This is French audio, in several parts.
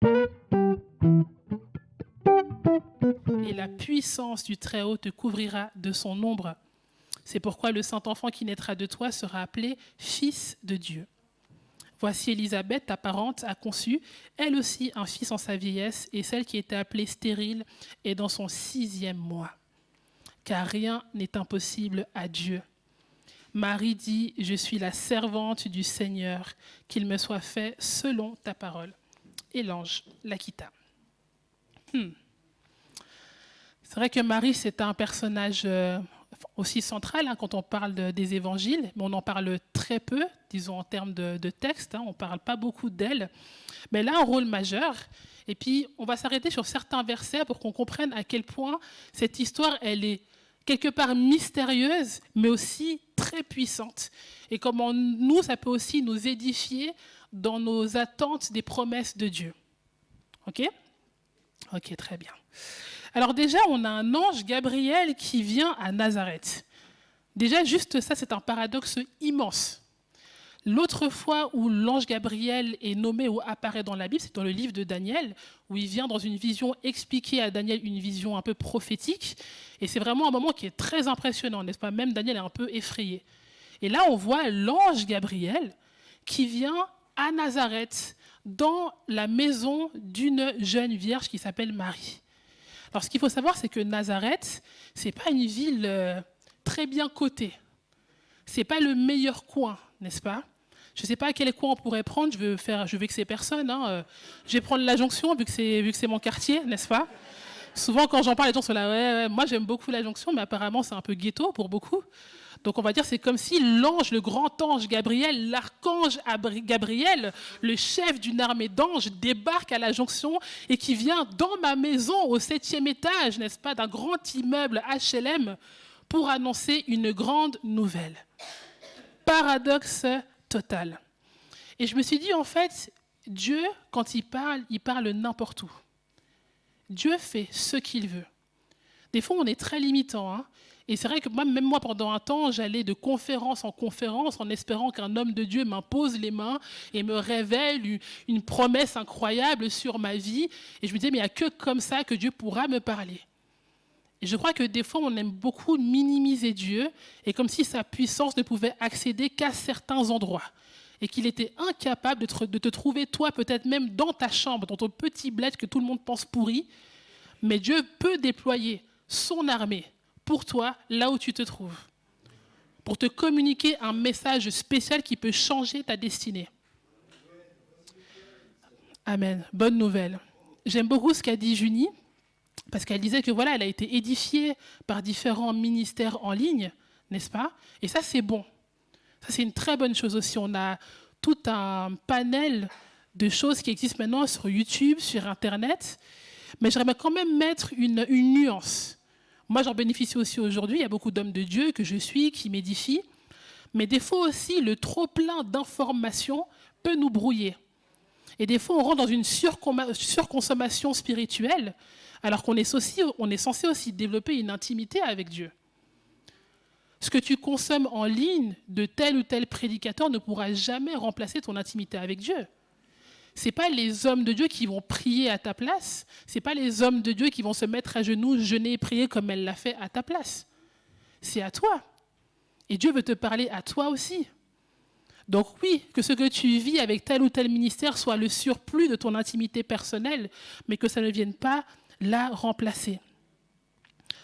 Et la puissance du Très-Haut te couvrira de son ombre. C'est pourquoi le saint enfant qui naîtra de toi sera appelé Fils de Dieu. Voici Élisabeth, ta parente, a conçu, elle aussi, un fils en sa vieillesse, et celle qui était appelée stérile est dans son 6e mois. Car rien n'est impossible à Dieu. Marie dit, je suis la servante du Seigneur, qu'il me soit fait selon ta parole. Et l'ange la quitta. C'est vrai que Marie, c'est un personnage aussi central quand on parle des évangiles, mais on en parle très peu, disons en termes de texte, on ne parle pas beaucoup d'elle. Mais elle a un rôle majeur. Et puis, on va s'arrêter sur certains versets pour qu'on comprenne à quel point cette histoire, elle est quelque part mystérieuse, mais aussi très puissante. Et comment nous, ça peut aussi nous édifier dans nos attentes des promesses de Dieu. OK ? Ok, très bien. Alors déjà, on a un ange, Gabriel, qui vient à Nazareth. Déjà, juste ça, c'est un paradoxe immense. L'autre fois où l'ange Gabriel est nommé ou apparaît dans la Bible, c'est dans le livre de Daniel, où il vient dans une vision expliquer à Daniel une vision un peu prophétique. Et c'est vraiment un moment qui est très impressionnant, n'est-ce pas ? Même Daniel est un peu effrayé. Et là, on voit l'ange Gabriel qui vient à Nazareth, dans la maison d'une jeune vierge qui s'appelle Marie. Alors, ce qu'il faut savoir, c'est que Nazareth, ce n'est pas une ville très bien cotée. Ce n'est pas le meilleur coin, n'est-ce pas ? Je ne sais pas à quel coin on pourrait prendre, je vexer personne. Je vais prendre la Jonction, vu que c'est mon quartier, n'est-ce pas ? Souvent, quand j'en parle, les gens sont là, ouais, moi j'aime beaucoup la Jonction, mais apparemment c'est un peu ghetto pour beaucoup. Donc on va dire c'est comme si l'ange, le grand ange Gabriel, l'archange Gabriel, le chef d'une armée d'anges, débarque à la Jonction et qui vient dans ma maison au 7e étage, n'est-ce pas, d'un grand immeuble HLM pour annoncer une grande nouvelle. Paradoxe total. Et je me suis dit en fait, Dieu, quand il parle n'importe où. Dieu fait ce qu'il veut. Des fois, on est très limitant. Et c'est vrai que même moi, pendant un temps, j'allais de conférence en conférence en espérant qu'un homme de Dieu m'impose les mains et me révèle une promesse incroyable sur ma vie. Et je me disais, mais il n'y a que comme ça que Dieu pourra me parler. Et je crois que des fois, on aime beaucoup minimiser Dieu et comme si sa puissance ne pouvait accéder qu'à certains endroits. Et qu'il était incapable de te trouver, toi, peut-être même dans ta chambre, dans ton petit bled que tout le monde pense pourri. Mais Dieu peut déployer son armée pour toi, là où tu te trouves, pour te communiquer un message spécial qui peut changer ta destinée. Amen. Bonne nouvelle. J'aime beaucoup ce qu'a dit Junie, parce qu'elle disait que voilà, elle a été édifiée par différents ministères en ligne, n'est-ce pas ? Et ça, c'est bon. Ça, c'est une très bonne chose aussi. On a tout un panel de choses qui existent maintenant sur YouTube, sur Internet. Mais j'aimerais quand même mettre une nuance. Moi, j'en bénéficie aussi aujourd'hui. Il y a beaucoup d'hommes de Dieu que je suis, qui m'édifient. Mais des fois aussi, le trop-plein d'informations peut nous brouiller. Et des fois, on rentre dans une surconsommation spirituelle, alors qu'on est censé aussi développer une intimité avec Dieu. Ce que tu consommes en ligne de tel ou tel prédicateur ne pourra jamais remplacer ton intimité avec Dieu. Ce n'est pas les hommes de Dieu qui vont prier à ta place. Ce n'est pas les hommes de Dieu qui vont se mettre à genoux, jeûner et prier comme elle l'a fait à ta place. C'est à toi. Et Dieu veut te parler à toi aussi. Donc oui, que ce que tu vis avec tel ou tel ministère soit le surplus de ton intimité personnelle, mais que ça ne vienne pas la remplacer.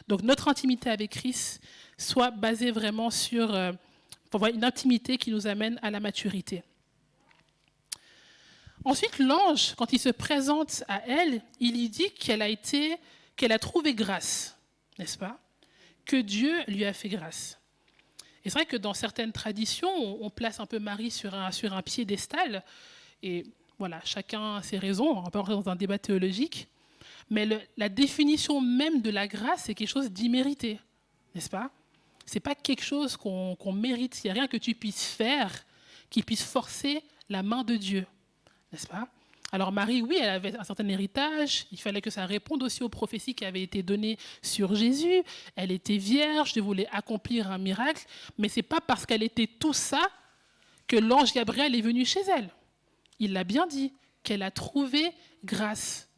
Donc notre intimité avec Christ soit basée vraiment sur une intimité qui nous amène à la maturité. Ensuite, l'ange, quand il se présente à elle, il lui dit qu'elle a trouvé grâce, n'est-ce pas ? Que Dieu lui a fait grâce. Et c'est vrai que dans certaines traditions, on place un peu Marie sur un piédestal. Et voilà, chacun a ses raisons, on va pas rentrer dans un débat théologique. Mais la définition même de la grâce, c'est quelque chose d'immérité, n'est-ce pas ? Ce n'est pas quelque chose qu'on mérite. Il n'y a rien que tu puisses faire qui puisse forcer la main de Dieu. N'est-ce pas ? Alors Marie, oui, elle avait un certain héritage, il fallait que ça réponde aussi aux prophéties qui avaient été données sur Jésus. Elle était vierge, elle voulait accomplir un miracle, mais ce n'est pas parce qu'elle était tout ça que l'ange Gabriel est venu chez elle. Il l'a bien dit, qu'elle a trouvé grâce.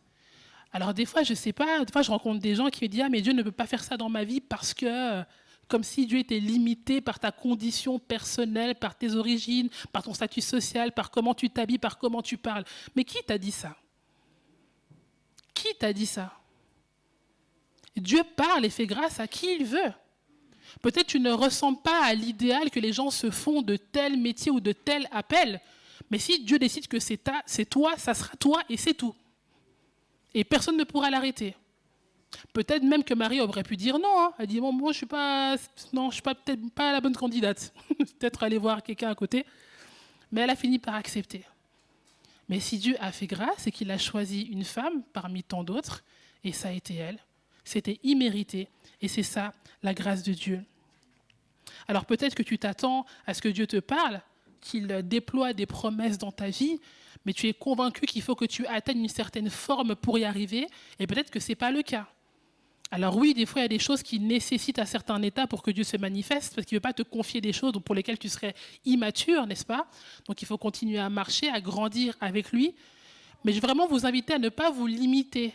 Alors des fois, je ne sais pas, des fois je rencontre des gens qui me disent « Ah, mais Dieu ne peut pas faire ça dans ma vie parce que… » Comme si Dieu était limité par ta condition personnelle, par tes origines, par ton statut social, par comment tu t'habilles, par comment tu parles. Mais qui t'a dit ça? Qui t'a dit ça? Dieu parle et fait grâce à qui il veut. Peut-être tu ne ressembles pas à l'idéal que les gens se font de tel métier ou de tel appel. Mais si Dieu décide que c'est toi, ça sera toi et c'est tout. Et personne ne pourra l'arrêter. Peut-être même que Marie aurait pu dire non. Hein. Elle dit bon, moi je suis pas peut-être pas la bonne candidate. Peut-être aller voir quelqu'un à côté. Mais elle a fini par accepter. Mais si Dieu a fait grâce et qu'il a choisi une femme parmi tant d'autres, et ça a été elle, c'était immérité. Et c'est ça, la grâce de Dieu. Alors peut-être que tu t'attends à ce que Dieu te parle, qu'il déploie des promesses dans ta vie, mais tu es convaincu qu'il faut que tu atteignes une certaine forme pour y arriver, et peut-être que ce n'est pas le cas. Alors oui, des fois, il y a des choses qui nécessitent un certain état pour que Dieu se manifeste, parce qu'il ne veut pas te confier des choses pour lesquelles tu serais immature, n'est-ce pas? Donc il faut continuer à marcher, à grandir avec lui. Mais je vais vraiment vous inviter à ne pas vous limiter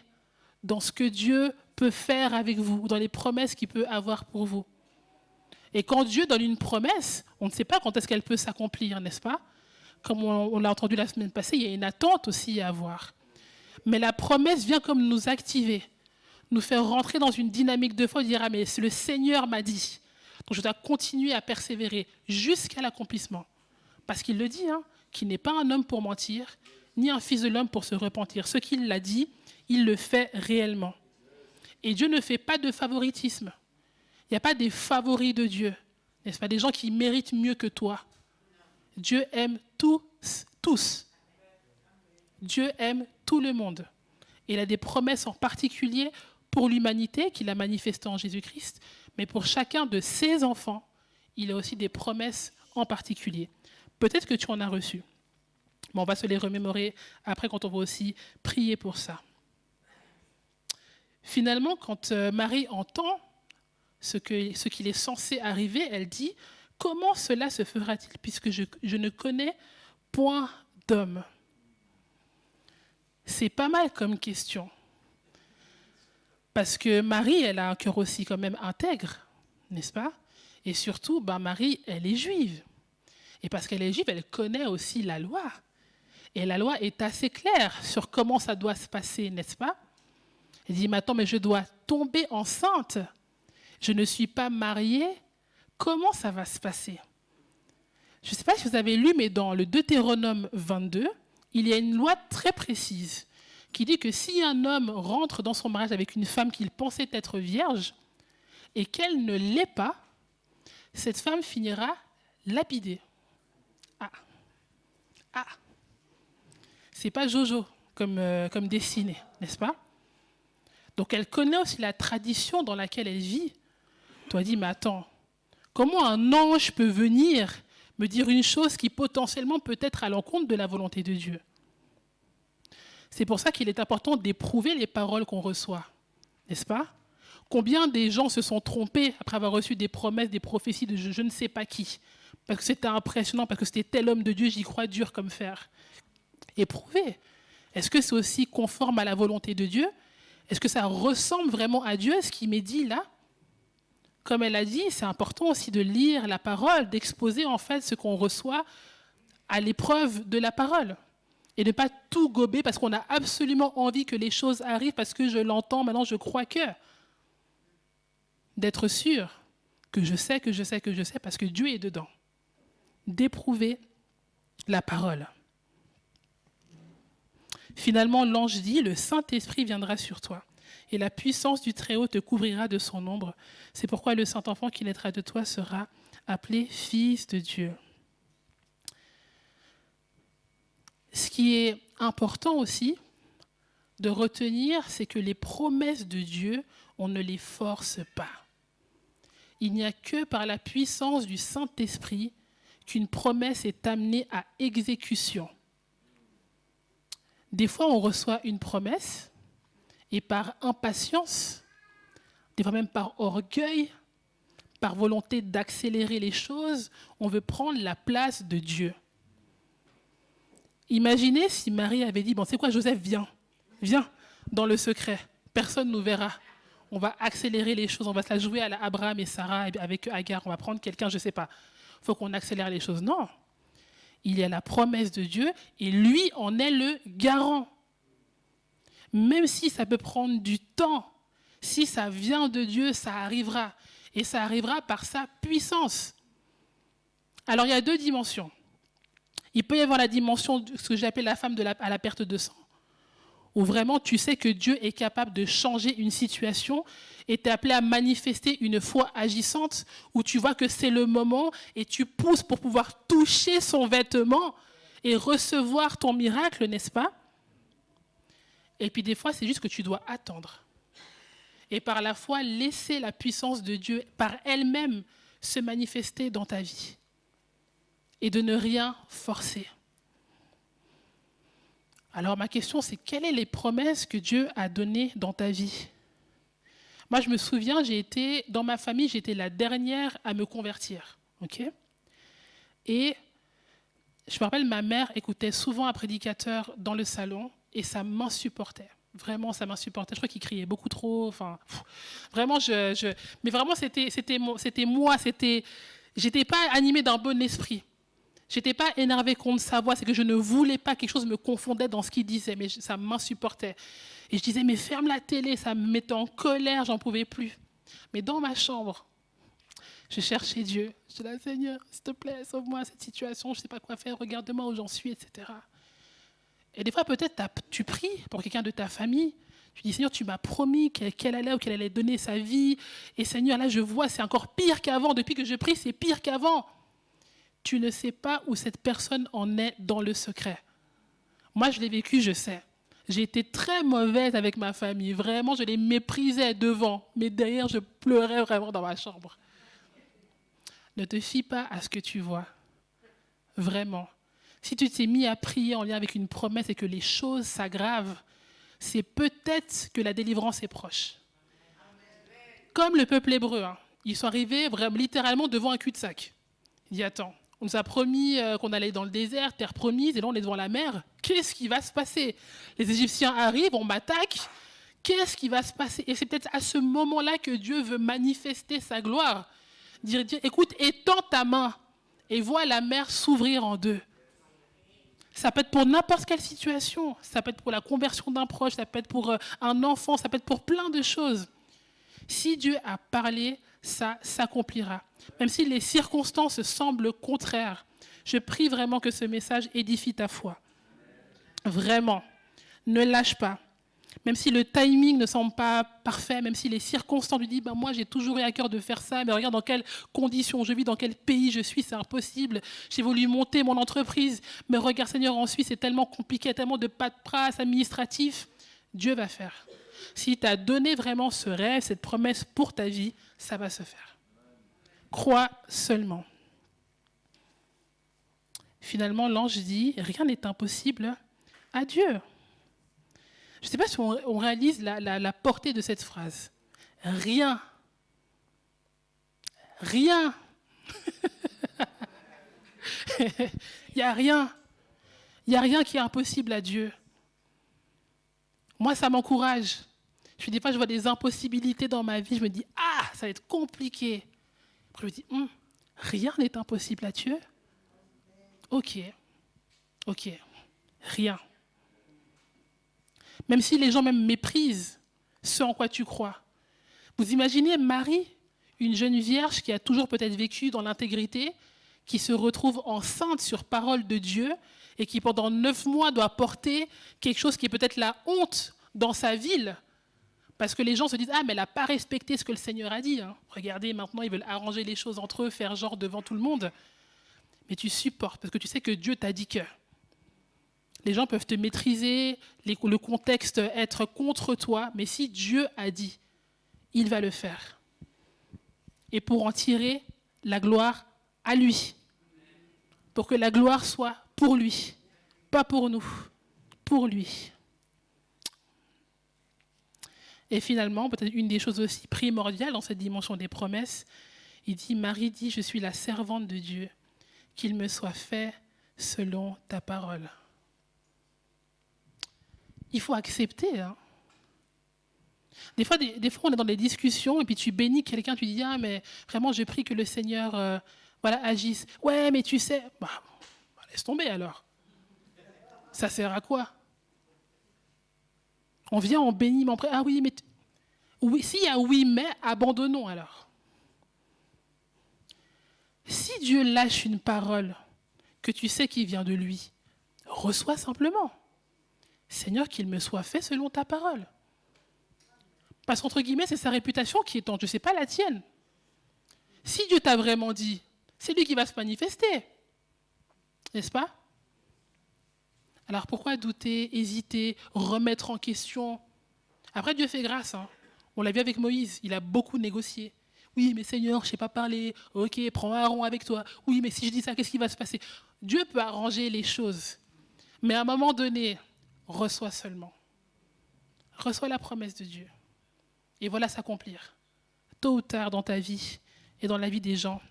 dans ce que Dieu peut faire avec vous, ou dans les promesses qu'il peut avoir pour vous. Et quand Dieu donne une promesse, on ne sait pas quand est-ce qu'elle peut s'accomplir, n'est-ce pas? Comme on l'a entendu la semaine passée, il y a une attente aussi à avoir. Mais la promesse vient comme nous activer, nous faire rentrer dans une dynamique de foi, dire « Ah, mais le Seigneur m'a dit. Donc je dois continuer à persévérer jusqu'à l'accomplissement. » Parce qu'il le dit, hein, qu'il n'est pas un homme pour mentir, ni un fils de l'homme pour se repentir. Ce qu'il l'a dit, il le fait réellement. Et Dieu ne fait pas de favoritisme. Il n'y a pas des favoris de Dieu, n'est-ce pas? Des gens qui méritent mieux que toi. Dieu aime tous. Dieu aime tout le monde. Et il a des promesses en particulier pour l'humanité qu'il a manifestées en Jésus-Christ, mais pour chacun de ses enfants, il a aussi des promesses en particulier. Peut-être que tu en as reçu, mais on va se les remémorer après quand on va aussi prier pour ça. Finalement, quand Marie entend ce qu'il est censé arriver, elle dit « Comment cela se fera-t-il puisque je ne connais point d'homme ?» C'est pas mal comme question. Parce que Marie, elle a un cœur aussi quand même intègre, n'est-ce pas? Et surtout, Marie, elle est juive. Et parce qu'elle est juive, elle connaît aussi la loi. Et la loi est assez claire sur comment ça doit se passer, n'est-ce pas? Elle dit, mais attends, mais je dois tomber enceinte. Je ne suis pas mariée. Comment ça va se passer? Je ne sais pas si vous avez lu, mais dans le Deutéronome 22, il y a une loi très précise qui dit que si un homme rentre dans son mariage avec une femme qu'il pensait être vierge et qu'elle ne l'est pas, cette femme finira lapidée. C'est pas Jojo comme dessiné, n'est-ce pas? Donc elle connaît aussi la tradition dans laquelle elle vit. Toi, dis, mais attends, comment un ange peut venir me dire une chose qui potentiellement peut être à l'encontre de la volonté de Dieu? C'est pour ça qu'il est important d'éprouver les paroles qu'on reçoit, n'est-ce pas? Combien des gens se sont trompés après avoir reçu des promesses, des prophéties de je ne sais pas qui, parce que c'était impressionnant, parce que c'était tel homme de Dieu, j'y crois dur comme fer. Éprouver. Est-ce que c'est aussi conforme à la volonté de Dieu? Est-ce que ça ressemble vraiment à Dieu, ce qui m'est dit là? Comme elle a dit, c'est important aussi de lire la parole, d'exposer en fait ce qu'on reçoit à l'épreuve de la parole. Et de ne pas tout gober parce qu'on a absolument envie que les choses arrivent parce que je l'entends, maintenant je crois que. D'être sûr que je sais parce que Dieu est dedans. D'éprouver la parole. Finalement, l'ange dit, le Saint-Esprit viendra sur toi et la puissance du Très-Haut te couvrira de son ombre. C'est pourquoi le Saint-Enfant qui naîtra de toi sera appelé Fils de Dieu. Ce qui est important aussi de retenir, c'est que les promesses de Dieu, on ne les force pas. Il n'y a que par la puissance du Saint-Esprit qu'une promesse est amenée à exécution. Des fois, on reçoit une promesse et par impatience, des fois même par orgueil, par volonté d'accélérer les choses, on veut prendre la place de Dieu. Imaginez si Marie avait dit, bon, c'est quoi, Joseph, viens, dans le secret. Personne ne nous verra. On va accélérer les choses, on va se la jouer à la Abraham et Sarah avec Agar, on va prendre quelqu'un, je ne sais pas. Il faut qu'on accélère les choses. Non. Il y a la promesse de Dieu et lui en est le garant. Même si ça peut prendre du temps, si ça vient de Dieu, ça arrivera. Et ça arrivera par sa puissance. Alors il y a deux dimensions. Il peut y avoir la dimension de ce que j'appelle la femme à la perte de sang, où vraiment tu sais que Dieu est capable de changer une situation et tu es appelé à manifester une foi agissante, où tu vois que c'est le moment et tu pousses pour pouvoir toucher son vêtement et recevoir ton miracle, n'est-ce pas? Et puis des fois, c'est juste que tu dois attendre. Et par la foi, laisser la puissance de Dieu par elle-même se manifester dans ta vie. Et de ne rien forcer. Alors ma question, c'est quelles sont les promesses que Dieu a données dans ta vie? Moi, je me souviens, dans ma famille, j'étais la dernière à me convertir. Okay, et je me rappelle, ma mère écoutait souvent un prédicateur dans le salon et ça m'insupportait. Vraiment, ça m'insupportait. Je crois qu'il criait beaucoup trop. Enfin, vraiment, mais vraiment, c'était moi. J'étais pas animée d'un bon esprit. Je n'étais pas énervée contre sa voix, c'est que je ne voulais pas, quelque chose me confondait dans ce qu'il disait, mais ça m'insupportait. Et je disais, mais ferme la télé, ça me mettait en colère, j'en pouvais plus. Mais dans ma chambre, je cherchais Dieu. Je disais, Seigneur, s'il te plaît, sauve-moi cette situation, je ne sais pas quoi faire, regarde-moi où j'en suis, etc. Et des fois, peut-être, tu pries pour quelqu'un de ta famille, tu dis, Seigneur, tu m'as promis qu'elle allait donner sa vie, et Seigneur, là, je vois, c'est encore pire qu'avant, depuis que je prie, c'est pire qu'avant. Tu ne sais pas où cette personne en est dans le secret. Moi, je l'ai vécu, je sais. J'ai été très mauvaise avec ma famille. Vraiment, je les méprisais devant. Mais derrière, je pleurais vraiment dans ma chambre. Ne te fie pas à ce que tu vois. Vraiment. Si tu t'es mis à prier en lien avec une promesse et que les choses s'aggravent, c'est peut-être que la délivrance est proche. Comme le peuple hébreu. Ils sont arrivés vraiment, littéralement devant un cul-de-sac. Il dit, attends. On nous a promis qu'on allait dans le désert, terre promise, et là on est devant la mer. Qu'est-ce qui va se passer? Les Égyptiens arrivent, on m'attaque. Qu'est-ce qui va se passer? Et c'est peut-être à ce moment-là que Dieu veut manifester sa gloire. Dire, écoute, étends ta main et vois la mer s'ouvrir en deux. Ça peut être pour n'importe quelle situation. Ça peut être pour la conversion d'un proche, ça peut être pour un enfant, ça peut être pour plein de choses. Si Dieu a parlé, ça s'accomplira. Même si les circonstances semblent contraires, je prie vraiment que ce message édifie ta foi. Vraiment. Ne lâche pas. Même si le timing ne semble pas parfait, même si les circonstances lui disent moi j'ai toujours eu à cœur de faire ça, mais regarde dans quelles conditions je vis, dans quel pays je suis, c'est impossible. J'ai voulu monter mon entreprise, mais regarde Seigneur, en Suisse c'est tellement compliqué, tellement de paperasse administratif. Dieu va faire. Si tu as donné vraiment ce rêve, cette promesse pour ta vie, ça va se faire. Crois seulement. Finalement, l'ange dit, rien n'est impossible à Dieu. Je ne sais pas si on réalise la portée de cette phrase. Rien. Rien. Il n'y a rien. Il n'y a rien qui est impossible à Dieu. Moi, ça m'encourage. Des fois, je vois des impossibilités dans ma vie. Je me dis, ça va être compliqué. Après, je me dis, rien n'est impossible à Dieu. Ok. Rien. Même si les gens même méprisent ce en quoi tu crois. Vous imaginez Marie, une jeune vierge qui a toujours peut-être vécu dans l'intégrité, qui se retrouve enceinte sur parole de Dieu et qui pendant 9 mois doit porter quelque chose qui est peut-être la honte dans sa ville. Parce que les gens se disent, mais elle n'a pas respecté ce que le Seigneur a dit. Regardez, maintenant, ils veulent arranger les choses entre eux, faire genre devant tout le monde. Mais tu supportes, parce que tu sais que Dieu t'a dit que. Les gens peuvent te maîtriser, le contexte être contre toi, mais si Dieu a dit, il va le faire. Et pour en tirer la gloire à lui. Pour que la gloire soit pour lui, pas pour nous, pour lui. Et finalement, peut-être une des choses aussi primordiales dans cette dimension des promesses, Marie dit, je suis la servante de Dieu, qu'il me soit fait selon ta parole. il faut accepter. Hein. Des fois, on est dans des discussions et puis tu bénis quelqu'un, tu dis « Ah, mais vraiment, je prie que le Seigneur agisse. » Ouais, mais tu sais, laisse tomber alors. Ça sert à quoi? On vient, on bénit, mais après, ah oui, mais... Oui, s'il y a oui, mais, abandonnons alors. Si Dieu lâche une parole que tu sais qui vient de lui, reçois simplement. Seigneur, qu'il me soit fait selon ta parole. Parce qu'entre guillemets, c'est sa réputation qui est en jeu, ce n'est pas la tienne. Si Dieu t'a vraiment dit, c'est lui qui va se manifester. N'est-ce pas? Alors pourquoi douter, hésiter, remettre en question? Après, Dieu fait grâce. Hein. On l'a vu avec Moïse, il a beaucoup négocié. Oui, mais Seigneur, je ne sais pas parler. Ok, prends Aaron avec toi. Oui, mais si je dis ça, qu'est-ce qui va se passer? Dieu peut arranger les choses. Mais à un moment donné, reçois seulement. Reçois la promesse de Dieu. Et voilà s'accomplir. Tôt ou tard dans ta vie et dans la vie des gens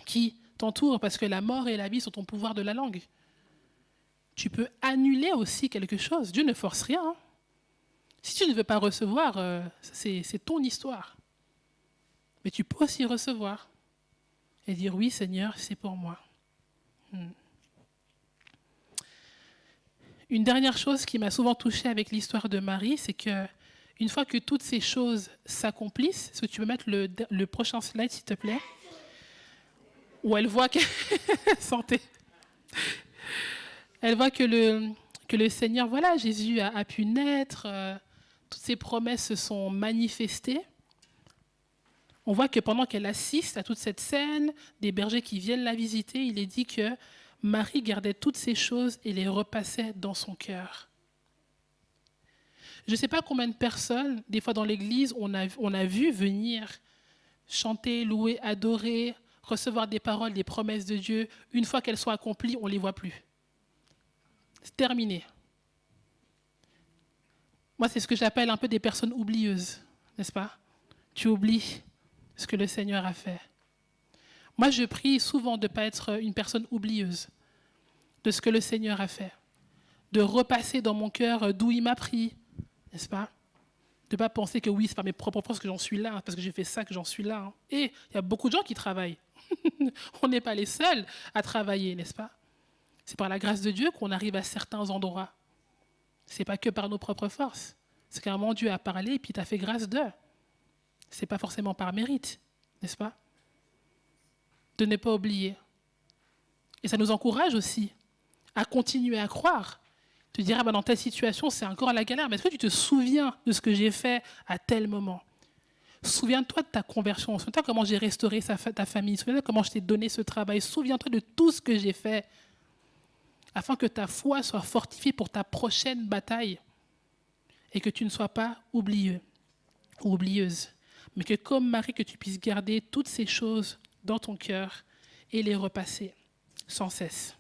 qui t'entourent, parce que la mort et la vie sont au pouvoir de la langue. Tu peux annuler aussi quelque chose. Dieu ne force rien. Hein. Si tu ne veux pas recevoir, c'est ton histoire. Mais tu peux aussi recevoir et dire oui, Seigneur, c'est pour moi. Une dernière chose qui m'a souvent touchée avec l'histoire de Marie, c'est que une fois que toutes ces choses s'accomplissent, est-ce que tu peux mettre le prochain slide, s'il te plaît, où elle voit que santé. Elle voit que le Seigneur, voilà, Jésus a pu naître, toutes ses promesses se sont manifestées. On voit que pendant qu'elle assiste à toute cette scène, des bergers qui viennent la visiter, il est dit que Marie gardait toutes ces choses et les repassait dans son cœur. Je ne sais pas combien de personnes, des fois dans l'église, on a vu venir chanter, louer, adorer, recevoir des paroles, des promesses de Dieu. Une fois qu'elles sont accomplies, on ne les voit plus. C'est terminé. Moi, c'est ce que j'appelle un peu des personnes oublieuses, n'est-ce pas? Tu oublies ce que le Seigneur a fait. Moi, je prie souvent de ne pas être une personne oublieuse de ce que le Seigneur a fait, de repasser dans mon cœur d'où il m'a pris, n'est-ce pas? De ne pas penser que oui, c'est par mes propres forces que j'en suis là, parce que j'ai fait ça que j'en suis là. Hein. Et il y a beaucoup de gens qui travaillent. On n'est pas les seuls à travailler, n'est-ce pas? C'est par la grâce de Dieu qu'on arrive à certains endroits. Ce n'est pas que par nos propres forces. C'est qu'à un moment, Dieu a parlé et puis t'a fait grâce d'eux. Ce n'est pas forcément par mérite, n'est-ce pas? De ne pas oublier. Et ça nous encourage aussi à continuer à croire. Te dire, dans telle situation, c'est encore la galère. Mais est-ce que tu te souviens de ce que j'ai fait à tel moment? Souviens-toi de ta conversion. Souviens-toi comment j'ai restauré ta famille. Souviens-toi comment je t'ai donné ce travail. Souviens-toi de tout ce que j'ai fait afin que ta foi soit fortifiée pour ta prochaine bataille et que tu ne sois pas oublieux ou oublieuse. Mais que comme Marie, que tu puisses garder toutes ces choses dans ton cœur et les repasser sans cesse.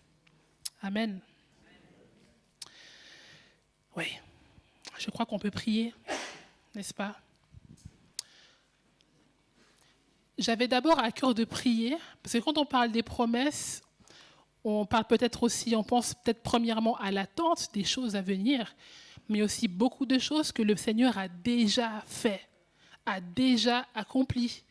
Amen. Oui, je crois qu'on peut prier, n'est-ce pas? J'avais d'abord à cœur de prier, parce que quand on parle des promesses, on parle peut-être aussi, on pense peut-être premièrement à l'attente des choses à venir, mais aussi beaucoup de choses que le Seigneur a déjà fait, a déjà accompli.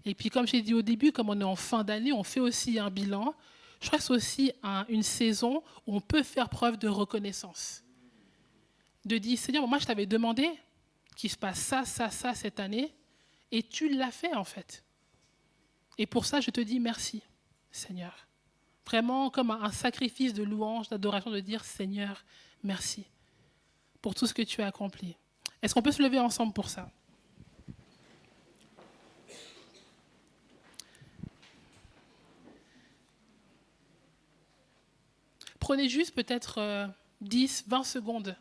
Et puis comme j'ai dit au début, comme on est en fin d'année, on fait aussi un bilan. Je crois que c'est aussi une saison où on peut faire preuve de reconnaissance. De dire, Seigneur, moi je t'avais demandé qu'il se passe ça cette année, et tu l'as fait en fait. Et pour ça, je te dis merci, Seigneur. Vraiment comme un sacrifice de louange, d'adoration, de dire, Seigneur, merci pour tout ce que tu as accompli. Est-ce qu'on peut se lever ensemble pour ça? Prenez juste peut-être 10, 20 secondes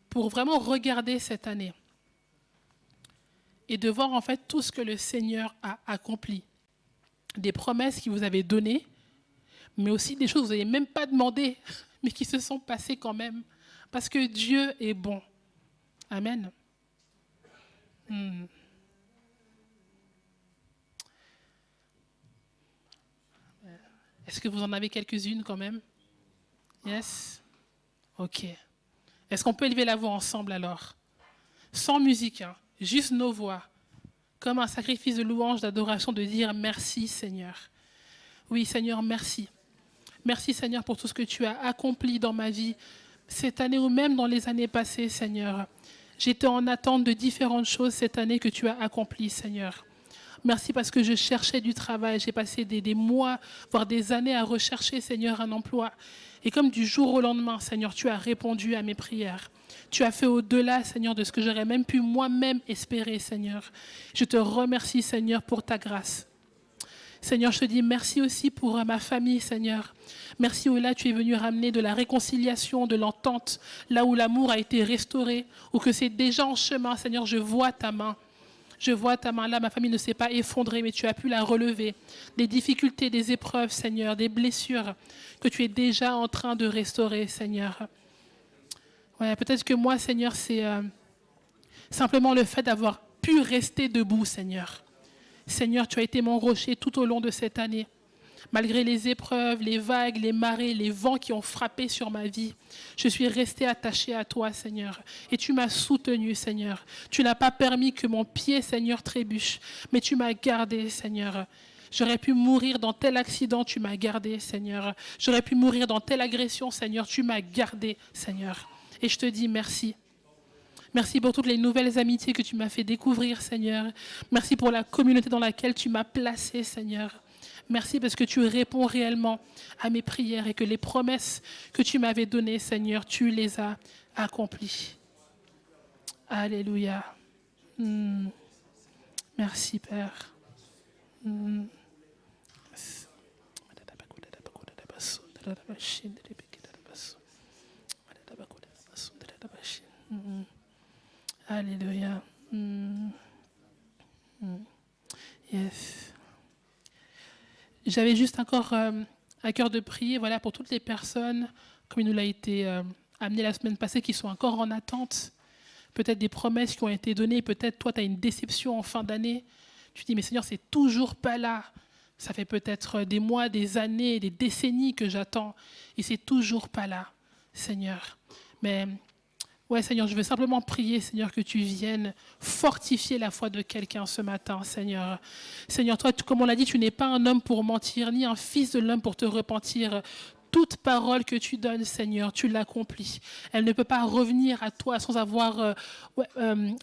pour vraiment regarder cette année et de voir en fait tout ce que le Seigneur a accompli. Des promesses qu'il vous avait données, mais aussi des choses que vous n'avez même pas demandées, mais qui se sont passées quand même. Parce que Dieu est bon. Amen. Est-ce que vous en avez quelques-unes quand même? Yes? Ok. Est-ce qu'on peut élever la voix ensemble alors? Sans musique, hein, juste nos voix, comme un sacrifice de louange, d'adoration, de dire merci Seigneur. Oui Seigneur, merci. Merci Seigneur pour tout ce que tu as accompli dans ma vie, cette année ou même dans les années passées Seigneur. J'étais en attente de différentes choses cette année que tu as accomplies Seigneur. Merci parce que je cherchais du travail. J'ai passé des mois, voire des années à rechercher, Seigneur, un emploi. Et comme du jour au lendemain, Seigneur, tu as répondu à mes prières. Tu as fait au-delà, Seigneur, de ce que j'aurais même pu moi-même espérer, Seigneur. Je te remercie, Seigneur, pour ta grâce. Seigneur, je te dis merci aussi pour ma famille, Seigneur. Merci où là tu es venu ramener de la réconciliation, de l'entente, là où l'amour a été restauré, ou que c'est déjà en chemin, Seigneur, je vois ta main. Je vois ta main là, ma famille ne s'est pas effondrée, mais tu as pu la relever. Des difficultés, des épreuves, Seigneur, des blessures que tu es déjà en train de restaurer, Seigneur. Ouais, peut-être que moi, Seigneur, c'est simplement le fait d'avoir pu rester debout, Seigneur. Seigneur, tu as été mon rocher tout au long de cette année. Malgré les épreuves, les vagues, les marées, les vents qui ont frappé sur ma vie, je suis restée attachée à toi, Seigneur. Et tu m'as soutenue, Seigneur. Tu n'as pas permis que mon pied, Seigneur, trébuche, mais tu m'as gardée, Seigneur. J'aurais pu mourir dans tel accident, tu m'as gardée, Seigneur. J'aurais pu mourir dans telle agression, Seigneur, tu m'as gardée, Seigneur. Et je te dis merci. Merci pour toutes les nouvelles amitiés que tu m'as fait découvrir, Seigneur. Merci pour la communauté dans laquelle tu m'as placée, Seigneur. Merci parce que tu réponds réellement à mes prières et que les promesses que tu m'avais données, Seigneur, tu les as accomplies. Alléluia. Merci, Père. Alléluia. Yes. J'avais juste encore à cœur de prier, voilà, pour toutes les personnes, comme il nous l'a été amené la semaine passée, qui sont encore en attente. Peut-être des promesses qui ont été données. Peut-être toi, tu as une déception en fin d'année. Tu te dis, mais Seigneur, c'est toujours pas là. Ça fait peut-être des mois, des années, des décennies que j'attends. Et c'est toujours pas là, Seigneur. Mais ouais, Seigneur, je veux simplement prier, Seigneur, que tu viennes fortifier la foi de quelqu'un ce matin, Seigneur. Seigneur, toi, comme on l'a dit, tu n'es pas un homme pour mentir, ni un fils de l'homme pour te repentir. Toute parole que tu donnes, Seigneur, tu l'accomplis. Elle ne peut pas revenir à toi sans avoir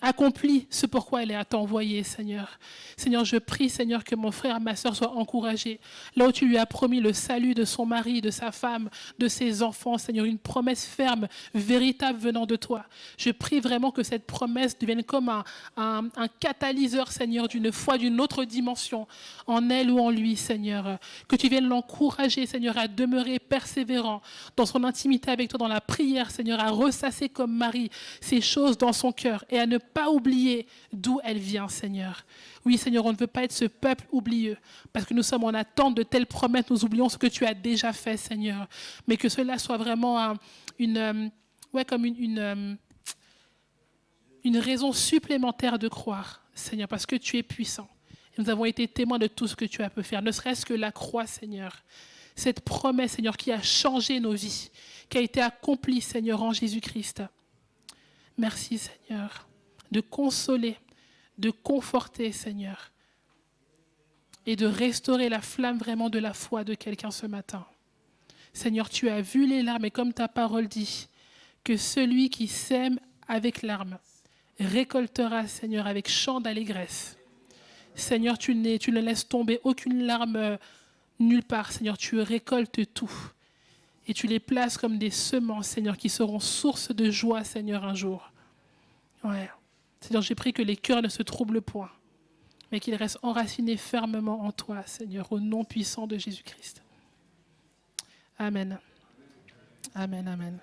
accompli ce pourquoi elle est envoyée, Seigneur. Seigneur, je prie, Seigneur, que mon frère, ma soeur soient encouragés. Là où tu lui as promis le salut de son mari, de sa femme, de ses enfants, Seigneur, une promesse ferme, véritable venant de toi. Je prie vraiment que cette promesse devienne comme un catalyseur, Seigneur, d'une foi, d'une autre dimension, en elle ou en lui, Seigneur. Que tu viennes l'encourager, Seigneur, à demeurer persévérant dans son intimité avec toi, dans la prière, Seigneur, à ressasser comme Marie ces choses dans son cœur et à ne pas oublier d'où elle vient, Seigneur. Oui, Seigneur, on ne veut pas être ce peuple oublieux parce que nous sommes en attente de telles promesses, nous oublions ce que tu as déjà fait, Seigneur. Mais que cela soit vraiment une raison supplémentaire de croire, Seigneur, parce que tu es puissant. Et nous avons été témoins de tout ce que tu as pu faire, ne serait-ce que la croix, Seigneur. Cette promesse, Seigneur, qui a changé nos vies, qui a été accomplie, Seigneur, en Jésus-Christ. Merci, Seigneur, de consoler, de conforter, Seigneur, et de restaurer la flamme vraiment de la foi de quelqu'un ce matin. Seigneur, tu as vu les larmes, et comme ta parole dit, que celui qui sème avec larmes récoltera, Seigneur, avec chant d'allégresse. Seigneur, tu ne laisses tomber aucune larme nulle part, Seigneur, tu récoltes tout. Et tu les places comme des semences, Seigneur, qui seront source de joie, Seigneur, un jour. Ouais. Seigneur, j'ai prié que les cœurs ne se troublent point, mais qu'ils restent enracinés fermement en toi, Seigneur, au nom puissant de Jésus-Christ. Amen. Amen, amen.